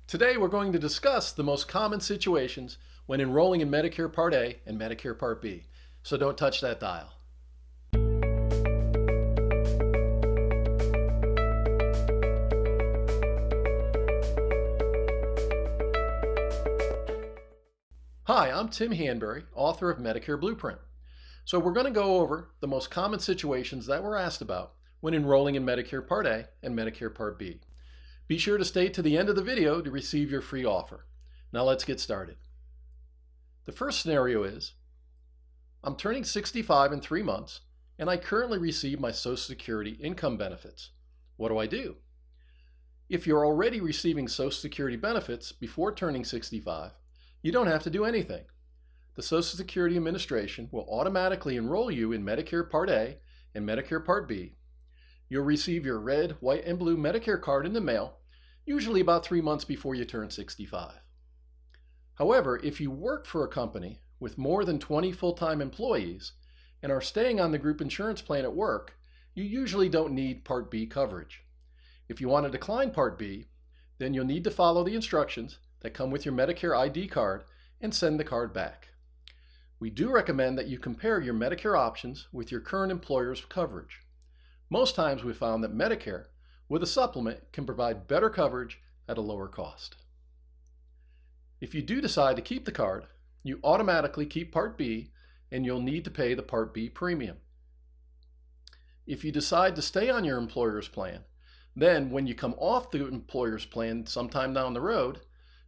Today we're going to discuss the most common situations when enrolling in Medicare Part A and Medicare Part B. So don't touch that dial. Hi, I'm Tim Hanbury, author of Medicare Blueprint. So we're going to go over the most common situations that we're asked about when enrolling in Medicare Part A and Medicare Part B. Be sure to stay to the end of the video to receive your free offer. Now let's get started. The first scenario is, I'm turning 65 in 3 months and I currently receive my Social Security income benefits. What do I do? If you're already receiving Social Security benefits before turning 65, you don't have to do anything. The Social Security Administration will automatically enroll you in Medicare Part A and Medicare Part B. You'll receive your red, white, and blue Medicare card in the mail, usually about 3 months before you turn 65. However, if you work for a company with more than 20 full-time employees and are staying on the group insurance plan at work, you usually don't need Part B coverage. If you want to decline Part B, then you'll need to follow the instructions that come with your Medicare ID card and send the card back. We do recommend that you compare your Medicare options with your current employer's coverage. Most times we found that Medicare, with a supplement, can provide better coverage at a lower cost. If you do decide to keep the card, you automatically keep Part B and you'll need to pay the Part B premium. If you decide to stay on your employer's plan, then when you come off the employer's plan sometime down the road,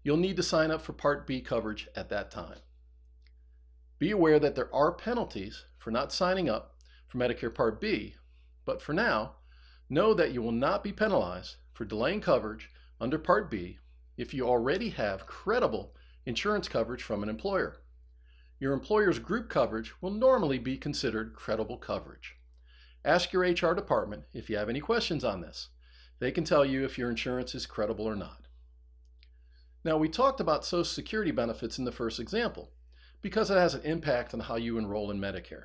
you'll need to sign up for Part B coverage at that time. Be aware that there are penalties for not signing up for Medicare Part B, but for now, know that you will not be penalized for delaying coverage under Part B if you already have credible insurance coverage from an employer. Your employer's group coverage will normally be considered credible coverage. Ask your HR department if you have any questions on this. They can tell you if your insurance is credible or not. Now, we talked about Social Security benefits in the first example because it has an impact on how you enroll in Medicare.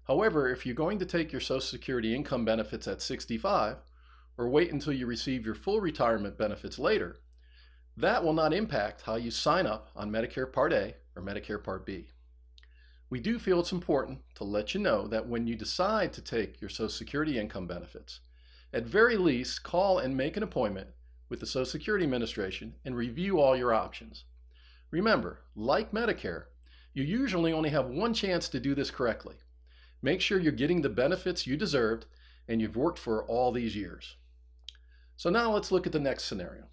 However, if you're going to take your Social Security income benefits at 65 or wait until you receive your full retirement benefits later, that will not impact how you sign up on Medicare Part A or Medicare Part B. We do feel it's important to let you know that when you decide to take your Social Security income benefits, at very least call and make an appointment with the Social Security Administration and review all your options. Remember, like Medicare, you usually only have one chance to do this correctly. Make sure you're getting the benefits you deserved and you've worked for all these years. So now let's look at the next scenario.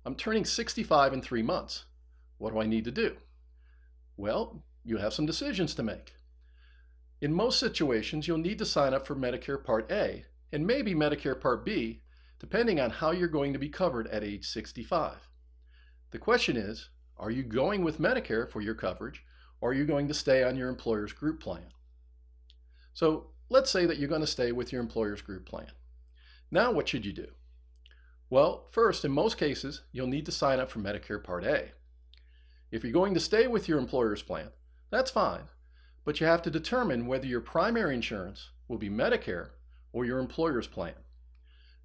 I'm turning 65 in 3 months. What do I need to do? Well, you have some decisions to make. In most situations, you'll need to sign up for Medicare Part A and maybe Medicare Part B, depending on how you're going to be covered at age 65. The question is, are you going with Medicare for your coverage, or are you going to stay on your employer's group plan? So let's say that you're going to stay with your employer's group plan. Now what should you do? Well, first, in most cases, you'll need to sign up for Medicare Part A. If you're going to stay with your employer's plan, that's fine, but you have to determine whether your primary insurance will be Medicare or your employer's plan.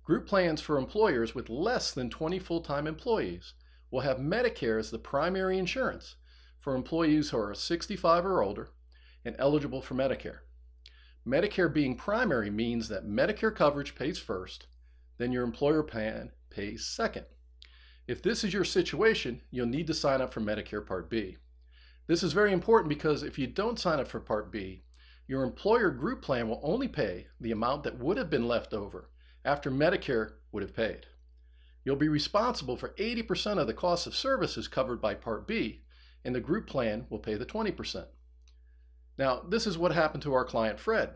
Group plans for employers with less than 20 full-time employees will have Medicare as the primary insurance for employees who are 65 or older and eligible for Medicare. Medicare being primary means that Medicare coverage pays first, then your employer plan pays second. If this is your situation, you'll need to sign up for Medicare Part B. This is very important because if you don't sign up for Part B, your employer group plan will only pay the amount that would have been left over after Medicare would have paid. You'll be responsible for 80% of the cost of services covered by Part B, and the group plan will pay the 20%. Now, this is what happened to our client Fred,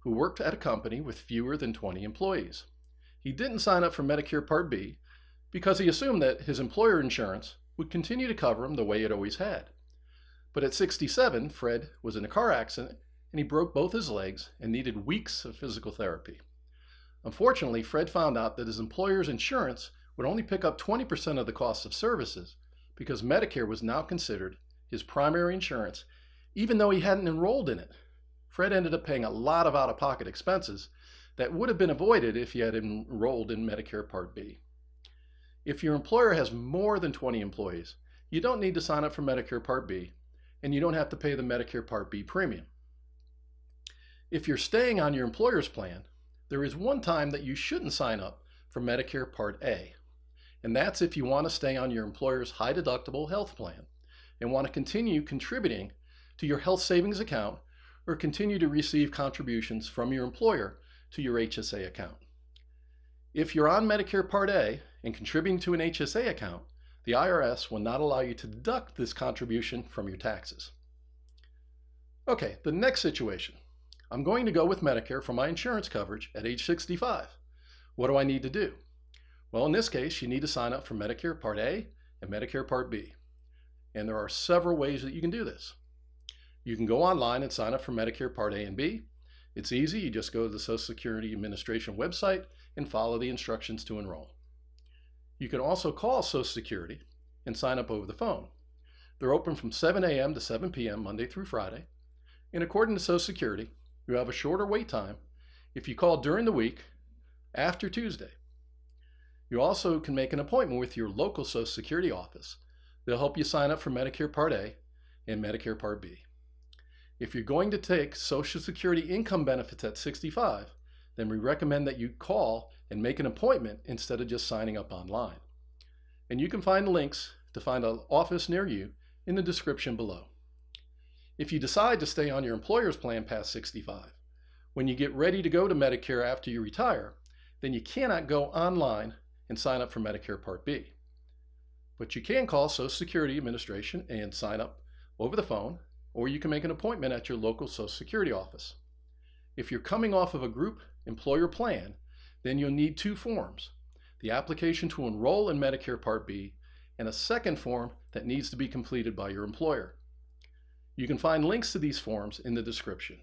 who worked at a company with fewer than 20 employees. He didn't sign up for Medicare Part B because he assumed that his employer insurance would continue to cover him the way it always had. But at 67, Fred was in a car accident and he broke both his legs and needed weeks of physical therapy. Unfortunately, Fred found out that his employer's insurance would only pick up 20% of the cost of services because Medicare was now considered his primary insurance, even though he hadn't enrolled in it. Fred ended up paying a lot of out-of-pocket expenses that would have been avoided if he had enrolled in Medicare Part B. If your employer has more than 20 employees, you don't need to sign up for Medicare Part B, and you don't have to pay the Medicare Part B premium. If you're staying on your employer's plan, there is one time that you shouldn't sign up for Medicare Part A, and that's if you want to stay on your employer's high deductible health plan and want to continue contributing to your health savings account or continue to receive contributions from your employer to your HSA account. If you're on Medicare Part A and contributing to an HSA account, the IRS will not allow you to deduct this contribution from your taxes. Okay, the next situation. I'm going to go with Medicare for my insurance coverage at age 65. What do I need to do? Well, in this case, you need to sign up for Medicare Part A and Medicare Part B. And there are several ways that you can do this. You can go online and sign up for Medicare Part A and B. It's easy. You just go to the Social Security Administration website and follow the instructions to enroll. You can also call Social Security and sign up over the phone. They're open from 7 a.m. to 7 p.m. Monday through Friday. And according to Social Security, you have a shorter wait time if you call during the week after Tuesday. You also can make an appointment with your local Social Security office. They'll help you sign up for Medicare Part A and Medicare Part B. If you're going to take Social Security income benefits at 65, then we recommend that you call and make an appointment instead of just signing up online. And you can find links to find an office near you in the description below. If you decide to stay on your employer's plan past 65, when you get ready to go to Medicare after you retire, then you cannot go online and sign up for Medicare Part B. But you can call Social Security Administration and sign up over the phone, or you can make an appointment at your local Social Security office. If you're coming off of a group employer plan, then you'll need two forms: the application to enroll in Medicare Part B and a second form that needs to be completed by your employer. You can find links to these forms in the description.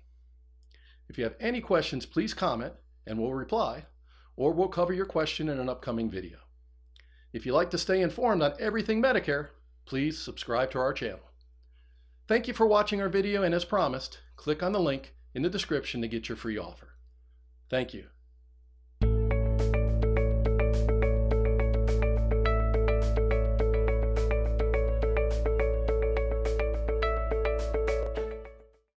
If you have any questions, please comment and we'll reply, or we'll cover your question in an upcoming video. If you'd like to stay informed on everything Medicare, please subscribe to our channel. Thank you for watching our video, and as promised, click on the link in the description to get your free offer. Thank you.